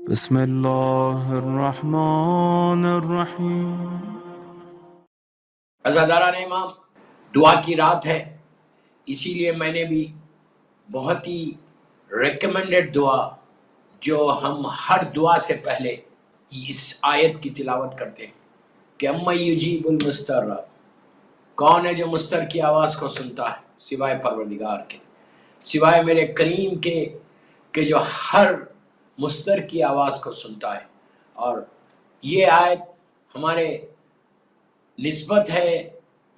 بسم اللہ الرحمن الرحیم۔ عزاداران امام، دعا کی رات ہے، اسی لیے میں نے بھی بہت ہی ریکمینڈڈ دعا جو ہم ہر دعا سے پہلے اس آیت کی تلاوت کرتے ہیں کہ اَمَّن یُجِیبُ الْمُضْطَرَّ، کون ہے جو مضطر کی آواز کو سنتا ہے سوائے پروردگار کے، سوائے میرے کریم کے کہ جو ہر مضطر کی آواز کو سنتا ہے۔ اور یہ آیت ہمارے نسبت ہے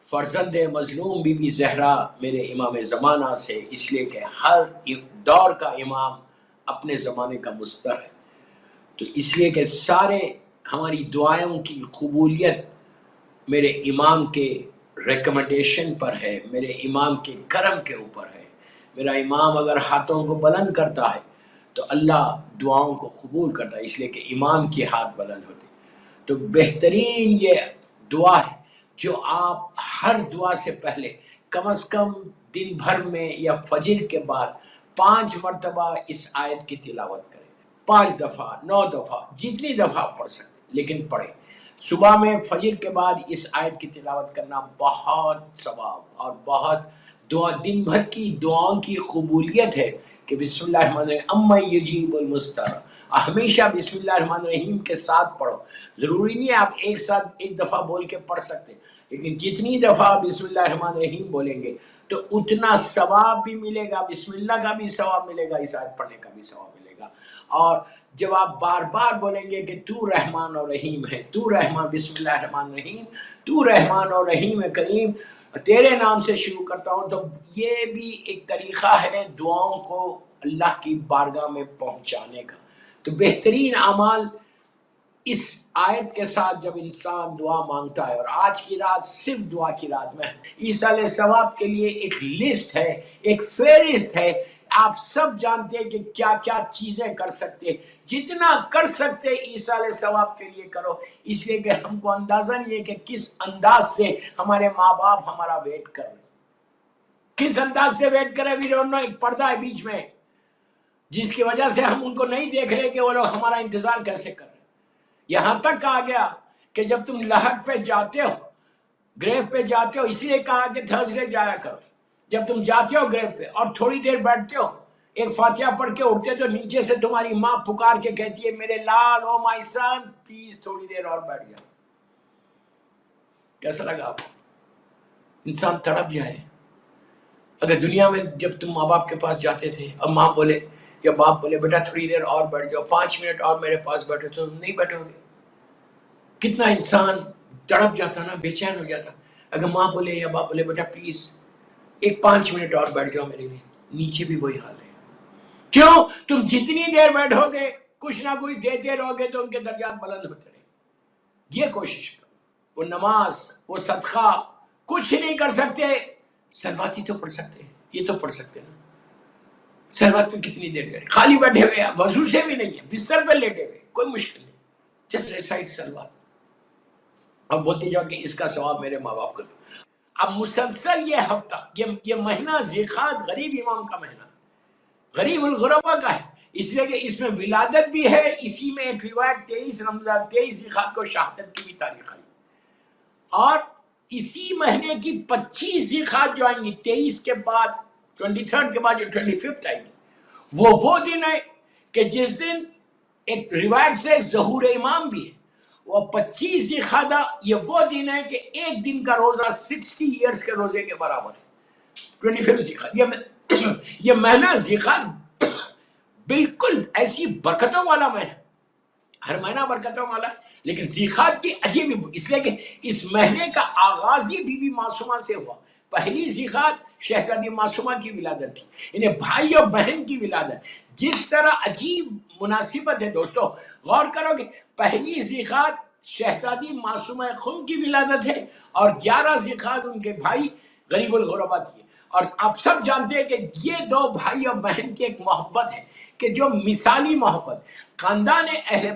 فرزند مظلوم بی بی زہرا میرے امام زمانہ سے، اس لیے کہ ہر دور کا امام اپنے زمانے کا مضطر ہے، تو اس لیے کہ سارے ہماری دعاؤں کی قبولیت میرے امام کے ریکمنڈیشن پر ہے، میرے امام کے کرم کے اوپر ہے۔ میرا امام اگر ہاتھوں کو بلند کرتا ہے تو اللہ دعاؤں کو قبول کرتا ہے، اس لیے کہ امام کے ہاتھ بلند ہوتے۔ تو بہترین یہ دعا ہے جو آپ ہر دعا سے پہلے کم از کم دن بھر میں یا فجر کے بعد 5 مرتبہ اس آیت کی تلاوت کریں، 5 دفعہ 9 دفعہ جتنی دفعہ آپ پڑھ سکتے لیکن پڑھیں۔ صبح میں فجر کے بعد اس آیت کی تلاوت کرنا بہت ثواب اور بہت دعا، دن بھر کی دعاؤں کی قبولیت ہے کہ بسم اللہ الرحمن الرحیم اَمَّن یُجِیبُ الْمُضْطَرَّ، ہمیشہ بسم اللہ الرحمن الرحیم کے ساتھ پڑھو۔ ضروری نہیں ہے آپ ایک ساتھ ایک دفعہ بول کے پڑھ سکتے، لیکن جتنی دفعہ بسم اللہ الرحمن الرحیم بولیں گے تو اتنا ثواب بھی ملے گا، بسم اللہ کا بھی ثواب ملے گا، اس آیت پڑھنے کا بھی ثواب ملے گا۔ اور جب آپ بار بار بولیں گے کہ تو رحمان اور رحیم ہے، تو رحمان، بسم اللہ الرحمن الرحیم، تو رحمان اور رحیم کریم، تیرے نام سے شروع کرتا ہوں، تو یہ بھی ایک طریقہ ہے دعاؤں کو اللہ کی بارگاہ میں پہنچانے کا۔ تو بہترین اعمال اس آیت کے ساتھ جب انسان دعا مانگتا ہے، اور آج کی رات صرف دعا کی رات میں ایصال ثواب کے لیے ایک لسٹ ہے، ایک فہرست ہے، آپ سب جانتے ہیں کہ کیا کیا چیزیں کر سکتے، جتنا کر سکتے ایصال ثواب کے لیے کرو، اس لیے کہ ہم کو اندازہ نہیں ہے کہ کس انداز سے ہمارے ماں باپ ہمارا ویٹ کر رہے، کس انداز سے ویٹ کرے، بھی دونوں ایک پردہ ہے بیچ میں جس کی وجہ سے ہم ان کو نہیں دیکھ رہے کہ وہ لوگ ہمارا انتظار کیسے کر رہے۔ یہاں تک کہا گیا کہ جب تم لحد پہ جاتے ہو، گریو پہ جاتے ہو، اسی لیے کہا کہ تھرسڈے جایا کرو، جب تم جاتے ہو گریو پہ اور تھوڑی دیر بیٹھتے ہو، ایک فاتحہ پڑھ کے اٹھتے تو نیچے سے تمہاری ماں پکار کے کہتی ہے میرے لال، او مائی سن پلیز تھوڑی دیر اور بیٹھ جاؤ۔ کیسا لگا آپ کو؟ انسان تڑپ جائے۔ اگر دنیا میں جب تم ماں باپ کے پاس جاتے تھے اور ماں بولے یا باپ بولے بیٹا تھوڑی دیر اور بیٹھ جاؤ، 5 منٹ اور میرے پاس بیٹھو، تو تم نہیں بیٹھو گے؟ کتنا انسان تڑپ جاتا نا، بے چین ہو جاتا۔ اگر ماں بولے یا باپ بولے بیٹا پلیز ایک 5 منٹ اور بیٹھ جاؤ میرے لیے، نیچے بھی وہی حال ہے۔ کیوں؟ تم جتنی دیر بیٹھو گے کچھ نہ کچھ دیتے رہو گے تو ان کے درجات بلند ہوتے رہیں۔ یہ کوشش کرو۔ وہ نماز، وہ صدقہ کچھ نہیں کر سکتے، سلواتی تو پڑھ سکتے ہیں، یہ تو پڑھ سکتے نا۔ سلوات میں کتنی دیر کریں؟ خالی بیٹھے ہوئے، وضو سے بھی نہیں ہے، بستر پہ لیٹے ہوئے، کوئی مشکل نہیں، جسٹ ریسائٹ سلوات۔ اب بولتے جاؤ کہ اس کا ثواب میرے ماں باپ کو دو۔ اب مسلسل یہ ہفتہ، یہ مہینہ ذیقعد غریب امام کا مہینہ، غریب الغربا کا ہے، اس لیے کہ اس میں ولادت بھی ہے، اسی میں ایک روایت 23 رمضان 23 ذیقعد کو شہادت کی بھی تاریخ آئی، اور اسی مہینے کی 25 ذیقعد جو آئیں گی، 23 کے بعد 23 کے بعد جو 25 آئے گی، وہ دن ہے کہ جس دن ایک روایت سے ظہور امام بھی ہے، وہ 25 ذیقعد، یہ وہ دن ہے کہ ایک دن کا روزہ 60 ایئرز کے روزے کے برابر ہے۔ 25 ذیقعد، یہ مہینہ ذیقعد بالکل ایسی برکتوں والا مہینہ، ہر مہینہ برکتوں والا، لیکن ذیقعد کی عجیب، اس لیے کہ اس مہینے کا آغاز ہی بی بی معصومہ سے ہوا۔ پہلی ذیقعد شہزادی معصومہ کی ولادت تھی، انہیں بھائی اور بہن کی ولادت۔ جس طرح عجیب مناسبت ہے دوستو، غور کرو کہ پہلی ذیقعد شہزادی معصومہ خم کی ولادت ہے اور 11 ذیقعد ان کے بھائی غریب الغربا کی ہے۔ اور آپ سب جانتے ہیں کہ یہ دو بھائی اور بہن کی ایک محبت ہے کہ جو مثالی محبت، خاندان اہل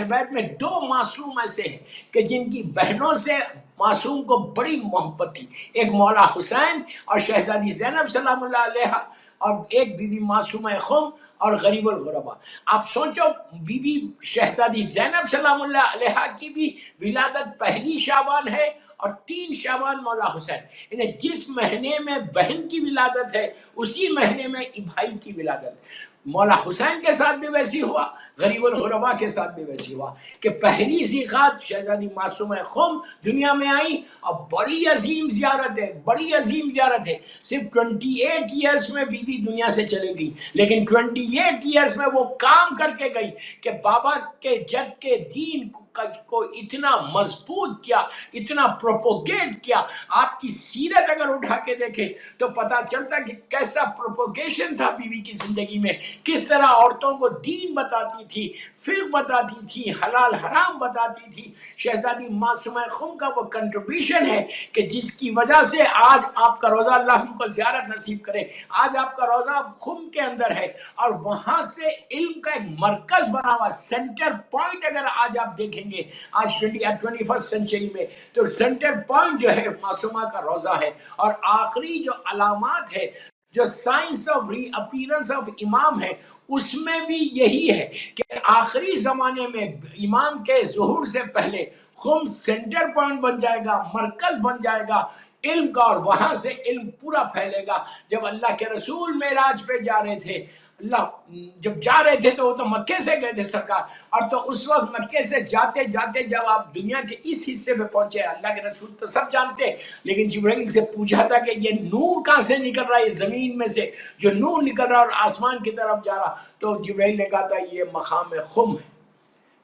بیت میں 2 معصوم ایسے ہیں کہ جن کی بہنوں سے معصوم کو بڑی محبت تھی، ایک مولا حسین اور شہزادی زینب سلام اللہ علیہ، اور ایک بی بی معصومہ خم اور غریب الغربا. آپ سوچو بی بی شہزادی زینب سلام اللہ علیہا کی بھی ولادت پہلی شعبان ہے اور 3 شعبان مولا حسین. انہیں جس مہینے میں بہن کی ولادت ہے اسی مہینے میں بھائی کی ولادت ہے. مولا حسین کے ساتھ بھی ویسی ہوا، غریب الغربا کے ساتھ بھی ویسی ہوا کہ پہلی زیغات شہزادی معصومہ خم دنیا میں آئی اور بڑی عظیم زیارت ہے، بڑی عظیم زیارت ہے. صرف 28 ایئرس میں بی بی دنیا سے چلے گئی، لیکن 28 ایئرس میں وہ کام کر کے گئی کہ بابا کے جد کے دین کو اتنا مضبوط کیا، اتنا پروپوگیٹ کیا. آپ کی سیرت اگر اٹھا کے دیکھیں تو پتا چلتا کہ کیسا پروپوگیشن تھا بی بی کی زندگی میں، کس طرح عورتوں کو دین بتاتی تھی، فقہ بتاتی تھی، حلال حرام بتاتی تھی. شہزادی معصومہ خم کا وہ کنٹریبیوشن ہے کہ جس کی وجہ سے آج آپ کا روزہ، اللہ ہم کو زیارت نصیب کرے، آج آپ کا روزہ خم کے اندر ہے اور وہاں سے علم کا ایک مرکز بنا ہوا سینٹر پوائنٹ. اگر آج آپ دیکھیں گے آج 21 سینچری میں تو سینٹر پوائنٹ جو ہے معصومہ کا روزہ ہے. اور آخری جو علامات ہے، جو signs of reappearance of امام ہے، اس میں بھی یہی ہے کہ آخری زمانے میں امام کے ظہور سے پہلے خم سینٹر پوائنٹ بن جائے گا، مرکز بن جائے گا علم کا، اور وہاں سے علم پورا پھیلے گا. جب اللہ کے رسول معراج پہ جا رہے تھے، اللہ جب جا رہے تھے تو وہ تو مکے سے گئے تھے سرکار، اور تو اس وقت مکے سے جاتے جاتے جب آپ دنیا کے اس حصے میں پہنچے، اللہ کے رسول تو سب جانتے، لیکن جبرائیل سے پوچھا تھا کہ یہ نور کہاں سے نکل رہا ہے، یہ زمین میں سے جو نور نکل رہا اور آسمان کی طرف جا رہا، تو جبرائیل نے کہا تھا یہ مقام خم ہے.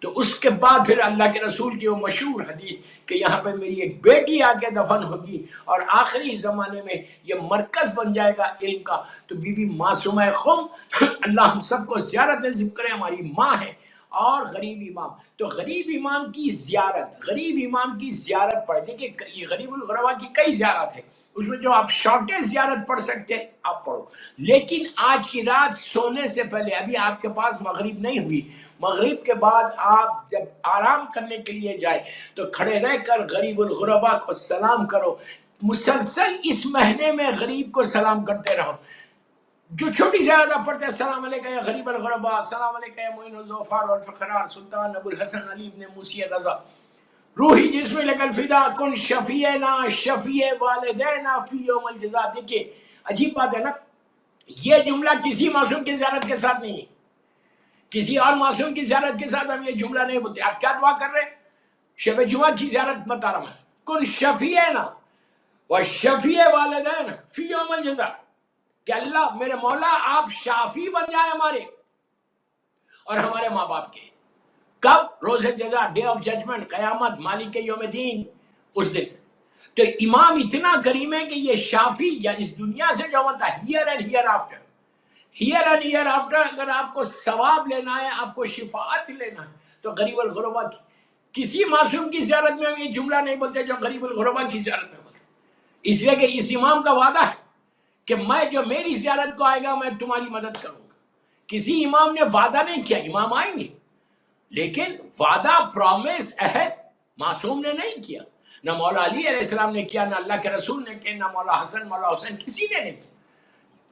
تو اس کے بعد پھر اللہ کے رسول کی وہ مشہور حدیث کہ یہاں پہ میری ایک بیٹی آ کے دفن ہوگی اور آخری زمانے میں یہ مرکز بن جائے گا علم کا. تو بی بی معصومہ خم اللہ ہم سب کو زیارت نصیب کرے، ہماری ماں ہے. اور غریب امام، تو غریب امام کی زیارت، غریب امام کی زیارت پڑھ دیکھیں، یہ غریب الغربا کی کئی زیارت ہے، اس میں جو آپ شارٹیج زیارت پڑھ سکتے ہیں آپ پڑھو. لیکن آج کی رات سونے سے پہلے، ابھی آپ کے پاس مغرب نہیں ہوئی، مغرب کے بعد آپ جب آرام کرنے کے لیے جائے تو کھڑے رہ کر غریب الغربا کو سلام کرو. مسلسل اس مہینے میں غریب کو سلام کرتے رہو. جو چھوٹی زیادہ پڑھتے ہیں السلام علیکم یا غریب الغربا، السلام علیکم یا معین الظفار والفخرار سلطان ابو الحسن علی ابن موسی رضا، روحی جسم لک الفدا کن شفیعنا شفیع والدینا فی یوم الجزا. دیکھیے عجیب بات ہے نا، یہ جملہ کسی معصوم کی زیارت کے ساتھ نہیں ہے، کسی اور معصوم کی زیارت کے ساتھ ہم یہ جملہ نہیں بولتے. آپ کیا دعا کر رہے ہیں؟ شب جمعہ کی زیارت بتا رہا ہوں، کن شفیعنا و شفیع والدینا فی یوم الجزا، کہ اللہ میرے مولا آپ شافی بن جائیں ہمارے اور ہمارے ماں باپ کے. کب؟ روز جزا، ڈے آف ججمنٹ، قیامت، مالک یوم دین، اس دن. تو امام اتنا کریم ہے کہ یہ شافی یا اس دنیا سے جو ہوتا ہے here and here after, here and here after, اگر آپ کو ثواب لینا ہے، آپ کو شفاعت لینا ہے تو غریب الغربا کی. کسی معصوم کی زیارت میں ہم یہ جملہ نہیں بولتے جو غریب الغربا کی زیارت میں بولتے، اس لیے کہ اس امام کا وعدہ ہے کہ میں جو میری زیارت کو آئے گا میں تمہاری مدد کروں گا. کسی امام نے وعدہ نہیں کیا، امام آئیں گے لیکن وعدہ، پرومس، عہد معصوم نے نہیں کیا. نہ مولا علی علیہ السلام نے کیا، نہ اللہ کے رسول نے کیا، نہ مولا حسن، مولا حسین، کسی نے نہیں کیا.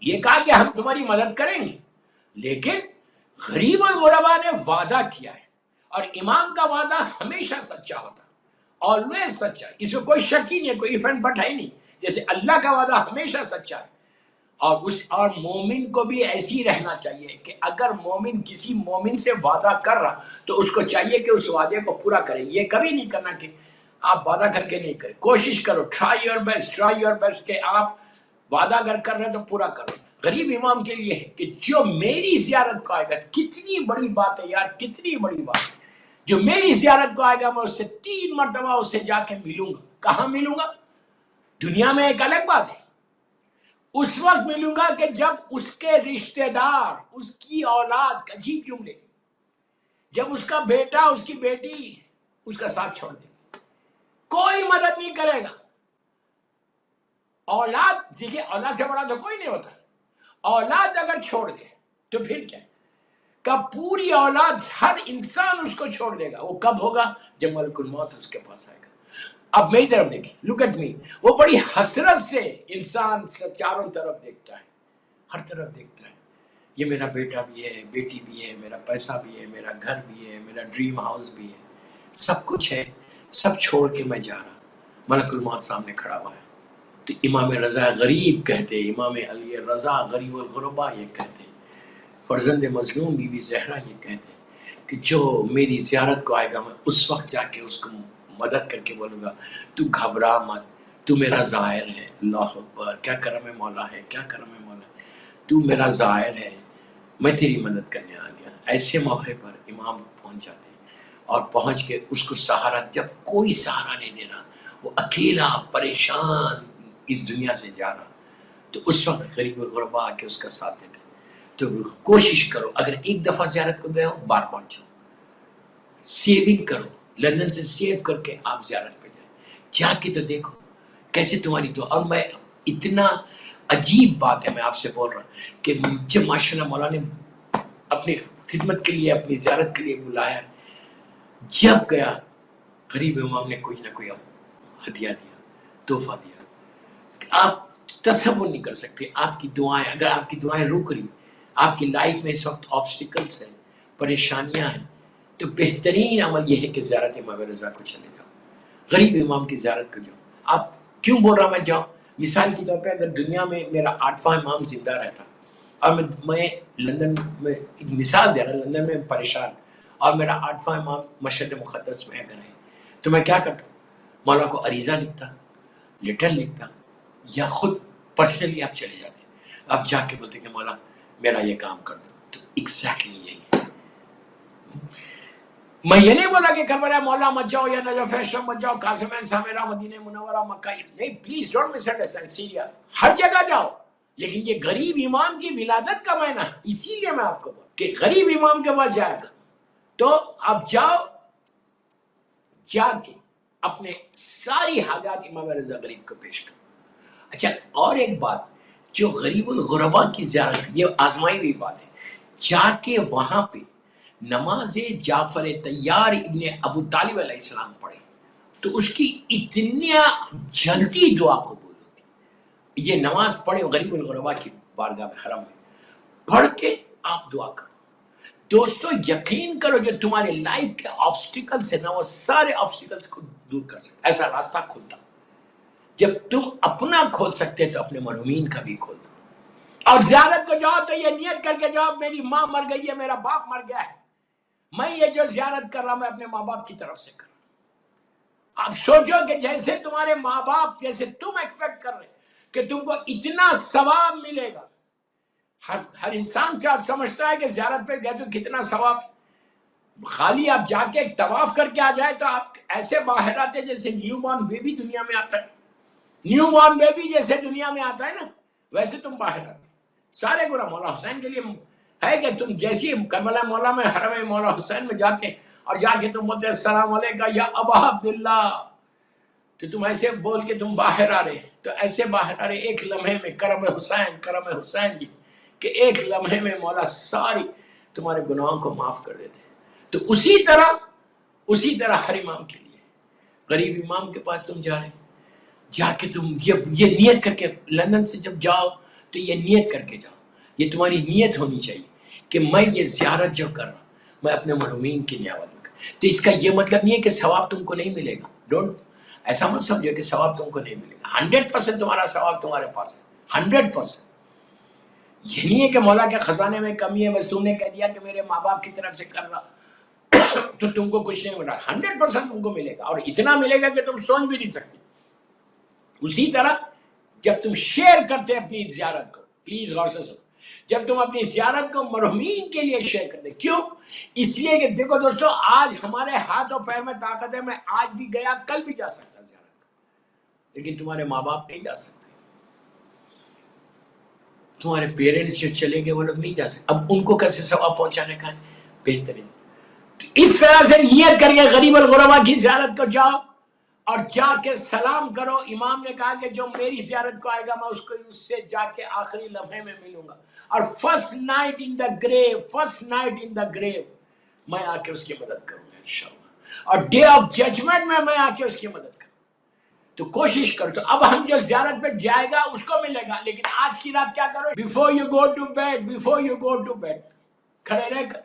یہ کہا کہ ہم تمہاری مدد کریں گے، لیکن غریب الغربا نے وعدہ کیا ہے، اور امام کا وعدہ ہمیشہ سچا ہوتا، آلویز سچا، اس میں کوئی شک ہی نہیں، کوئی ایفنٹ بٹ ہے ہی نہیں. جیسے اللہ کا وعدہ ہمیشہ سچا ہے، اور مومن کو بھی ایسی رہنا چاہیے کہ اگر مومن کسی مومن سے وعدہ کر رہا تو اس کو چاہیے کہ اس وعدے کو پورا کرے. یہ کبھی نہیں کرنا کہ آپ وعدہ کر کے نہیں کریں، کوشش کرو، ٹرائی یور بیسٹ کہ آپ وعدہ اگر کر رہے ہیں تو پورا کرو. غریب امام کے لیے ہے کہ جو میری زیارت کو آئے گا، کتنی بڑی بات ہے یار، کتنی بڑی بات ہے، جو میری زیارت کو آئے گا میں اس سے 3 مرتبہ اس سے جا کے ملوں گا. کہاں ملوں گا؟ دنیا میں ایک الگ بات ہے، اس وقت ملوں گا کہ جب اس کے رشتہ دار، اس کی اولاد، عجیب جملے، جب اس کا بیٹا، اس کی بیٹی اس کا ساتھ چھوڑ دے، کوئی مدد نہیں کرے گا. اولاد، دیکھیے اولاد سے بڑا تو کوئی نہیں ہوتا، اولاد اگر چھوڑ دے تو پھر کیا، کب پوری اولاد، ہر انسان اس کو چھوڑ دے گا. وہ کب ہوگا؟ جب ملک الموت اس کے پاس آئے گا. اب میری طرف دیکھیں، لک ایٹ می، وہ بڑی حسرت سے انسان سب چاروں طرف دیکھتا ہے، ہر طرف دیکھتا ہے. یہ میرا بیٹا بھی ہے, بیٹی بھی ہے, میرا پیسہ بھی ہے, میرا گھر بھی ہے, میرا ڈریم ہاؤس بھی ہے, سب کچھ ہے, سب چھوڑ کے میں جا رہا. ملک الموت سامنے کھڑا ہوا ہے. تو امام رضا غریب کہتے, امام علی رضا غریب الغربا یہ کہتے, فرزند مظلوم بی بی زہرا یہ کہتے کہ جو میری زیارت کو آئے گا میں اس وقت جا کے اس کو مدد کر کے بولوں گا تو گھبرا مت, تو میرا ظاہر ہے. اللہ اکبر, کیا کرم مولا ہے, کیا کرم مولا ہے, تو میرا ظاہر ہے, میں تیری مدد کرنے آ گیا. ایسے موقع پر امام پہنچ جاتے ہیں اور پہنچ کے اس کو سہارا, جب کوئی سہارا نہیں دے رہا, وہ اکیلا پریشان اس دنیا سے جا رہا, تو اس وقت غریب الغربا آ کے اس کا ساتھ دیتے. تو کوشش کرو, اگر ایک دفعہ زیارت کو گئے ہو بار بار جاؤ, سیونگ کرو, لندن سے سیو کر کے آپ زیارت پہ جائیں, جا کے تو دیکھو کیسے تمہاری دعا. اور میں اتنا عجیب بات ہے, میں آپ سے بول رہا ہوں کہ جب ماشاء اللہ مولا نے اپنی خدمت کے لیے, اپنی زیارت کے لیے بلایا, جب گیا غریب امام نے کچھ نہ کوئی ہدیہ دیا, تحفہ دیا. آپ تصور نہیں کر سکتے, آپ کی دعائیں, اگر آپ کی دعائیں رک رہی, آپ کی لائف میں اس وقت آبسٹیکلس ہیں, پریشانیاں ہیں, تو بہترین عمل یہ ہے کہ زیارت امام رضا کو چلے جاؤ, غریب امام کی زیارت کو جاؤ. آپ کیوں بول رہا میں جاؤں؟ مثال کے طور پہ اگر دنیا میں میرا 8واں امام زندہ رہتا اور میں لندن میں, ایک مثال دے رہا, لندن میں پریشان, اور میرا 8واں امام مشہد مقدس میں اگر ہے, تو میں کیا کرتا؟ مولا کو عریضہ لکھتا, لیٹر لکھتا, یا خود پرسنلی آپ چلے جاتے, آپ جا کے بولتے کہ مولا میرا یہ کام کر دو. تو ایگزیکٹلی یہی ہے. میں یہ نہیں بولا کہ کربلا مولا مت جاؤ, یا نجف شم مت جاؤ, قاسم سامرا, مدینہ منورہ, مکہ, نہیں, please don't misunderstand, Syria, ہر جگہ جاؤ, لیکن یہ غریب امام کی ولادت کا معنی, اسی لیے میں آپ کو بول کہ غریب امام کے پاس جائے گا, تو آپ جاؤ, جا کے اپنے ساری حاجات امام رضا غریب کو پیش کرو. اچھا, اور ایک بات, جو غریب الغربا کی زیارت, یہ آزمائی ہوئی بات ہے, جا کے وہاں پہ نماز جعفر طیار ابن ابو طالب علیہ السلام پڑھے, تو اس کی اتنا جلدی دعا قبول ہوتی. یہ نماز پڑھے غریب الغربا کی بارگاہ میں, حرم میں پڑھ کے آپ دعا کرو. دوستو یقین کرو, جو تمہارے لائف کے آبسٹیکلس ہیں نا, وہ سارے آبسٹیکلس کو دور کر سکتے, ایسا راستہ کھلتا. جب تم اپنا کھول سکتے تو اپنے مرحومین کا بھی کھول دو. اور زیارت کو جاؤ تو یہ نیت کر کے جاؤ, میری ماں مر گئی ہے, میرا باپ مر گیا ہے, میں یہ جو زیارت کر رہا, میں اپنے ماں باپ کی طرف سے کر رہا ہوں. آپ سوچو کہ جیسے تمہارے ماں باپ, جیسے تم ایکسپیکٹ کر رہے کہ تم کو اتنا ثواب ملے گا, ہر انسان سمجھتا ہے کہ زیارت پہ گئے تو کتنا ثواب. خالی آپ جا کے ایک طواف کر کے آ جائے تو آپ ایسے باہر آتے جیسے نیو بورن بیبی دنیا میں آتا ہے. نیو بورن بیبی جیسے دنیا میں آتا ہے نا, ویسے تم باہر آتے. سارے گناہ مولا حسین کے لیے ہے کہ تم جیسی کربلا مولا میں, حرم مولا حسین میں جاتے اور جا کے تم بولتے السلام علیکم یا ابا عبداللہ, تو تم ایسے بول کے تم باہر آ رہے, تو ایسے باہر آ رہے ایک لمحے میں, کرم حسین, کرم حسین, یہ کہ ایک لمحے میں مولا ساری تمہارے گناہوں کو معاف کر دیتے. تو اسی طرح ہر امام کے لیے, غریب امام کے پاس تم جا رہے, جا کے تم یہ نیت کر کے, لندن سے جب جاؤ تو یہ نیت کر کے جاؤ, یہ تمہاری نیت ہونی چاہیے کہ میں یہ زیارت جو کر رہا ہوں میں اپنے مرحومین کی نیابت میں. تو اس کا یہ مطلب نہیں ہے کہ ثواب تم کو نہیں ملے گا, ڈونٹ ایسا مت سمجھو کہ ثواب تم کو نہیں ملے گا. 100% تمہارا ثواب تمہارے پاس ہے, 100%. یہ نہیں ہے کہ مولا کے خزانے میں کمی ہے, بس تم نے کہہ دیا کہ میرے ماں باپ کی طرف سے کر رہا تو تم کو کچھ نہیں مل رہا. 100% تم کو ملے گا, اور اتنا ملے گا کہ تم سوچ بھی نہیں سکتے. اسی طرح جب تم شیئر کرتے اپنی زیارت کو, پلیز غور سے سنو, جب تم اپنی زیارت کو مرحومین کے لیے شیئر کرتے, کیوں؟ اس لیے کہ دیکھو دوستو, آج ہمارے ہاتھ اور پیر میں طاقت ہے, میں آج بھی گیا کل بھی جا سکتا زیارت کو, لیکن تمہارے ماں باپ نہیں جا سکتے, تمہارے پیرنٹس جو چلے گئے وہ لوگ نہیں جا سکتے. اب ان کو کیسے ثواب پہنچانے کا ہے؟ بہترین اس طرح سے نیت کر کے غریب الغربا کی زیارت کو جاؤ اور جا کے سلام کرو. امام نے کہا کہ جو میری زیارت کو آئے گا میں اس کو اس سے جا کے آخری لمحے میں ملوں گا, اور فرسٹ نائٹ ان دا گریو میں آ کے اس کی مدد کروں گا انشاءاللہ, اور ڈے آف ججمنٹ میں آ کے اس کی مدد کروں. تو کوشش کر. تو اب ہم جو زیارت پہ جائے گا اس کو ملے گا. لیکن آج کی رات کیا کرو, before you go to bed کھڑے رہ کر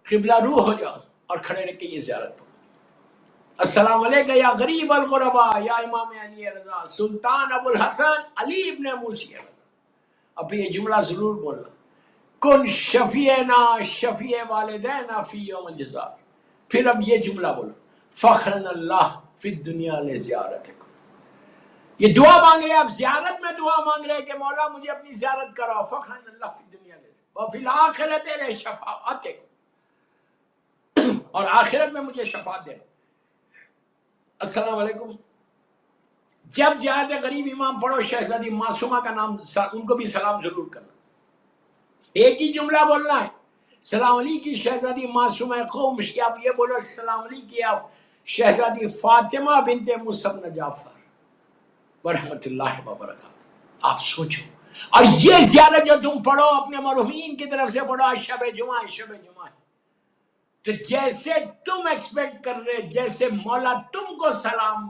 قبلہ روح ہو جاؤ اور کھڑے رہ کے یہ زیارت پڑھو. السلام علیکم یا غریب الغربا یا امام علی رضا سلطان ابو الحسن علی ابن موسی رضا. اب یہ جملہ ضرور بولنا, کن شفیعنا شفیع والدینا فی یوم الجزا. پھر اب یہ جملہ بولو, فخرن اللہ فی الدنیا لزیارتکم. یہ دعا مانگ رہے, آپ زیارت میں دعا مانگ رہے کہ مولا مجھے اپنی زیارت کراؤ. فخرن اللہ فی الدنیا وفی الآخرت شفاعتک, اور آخرت میں مجھے شفاعت دینا. السلام علیکم. جب زیارت غریب امام پڑھو شہزادی معصومہ کا نام, ان کو بھی سلام ضرور کرنا. ایک ہی جملہ بولنا ہے, سلام علیکم کی شہزادی معصومہ قوم. آپ یہ بولو السلام علیکم کی آپ شہزادی فاطمہ بنت موسی بن جعفر ورحمۃ اللہ وبرکاتہ. آپ سوچو, اور یہ زیارت جو تم پڑھو اپنے مرحومین کی طرف سے پڑھو, شب جمعہ ہے. تو جیسے تم ایکسپیکٹ کر رہے, جیسے مولا تم کو سلام,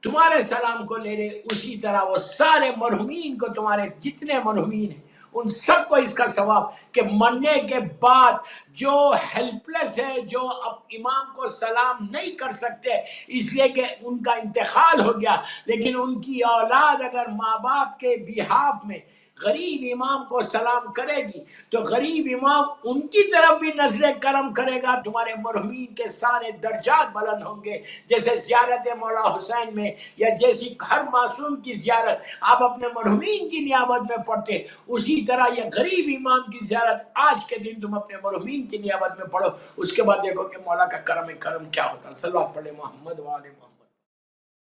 تمہارے سلام کو لے رہے, اسی طرح وہ سارے مرحومین کو, تمہارے جتنے مرحومین ہیں ان سب کو اس کا ثواب کہ مرنے کے بعد جو ہیلپ لیس ہے, جو اب امام کو سلام نہیں کر سکتے اس لیے کہ ان کا انتقال ہو گیا, لیکن ان کی اولاد اگر ماں باپ کے بہاف میں غریب امام کو سلام کرے گی تو غریب امام ان کی طرف بھی نظر کرم کرے گا. تمہارے مرحومین کے سارے درجات بلند ہوں گے. جیسے زیارت مولا حسین میں یا جیسی ہر معصوم کی زیارت آپ اپنے مرحومین کی نیابت میں پڑھتے, اسی طرح یہ غریب امام کی زیارت آج کے دن تم اپنے مرحومین کی نیابت میں پڑھو. اس کے بعد دیکھو کہ مولا کا کرم کیا ہوتا ہے. صلوات پڑھے محمد وآل محمد.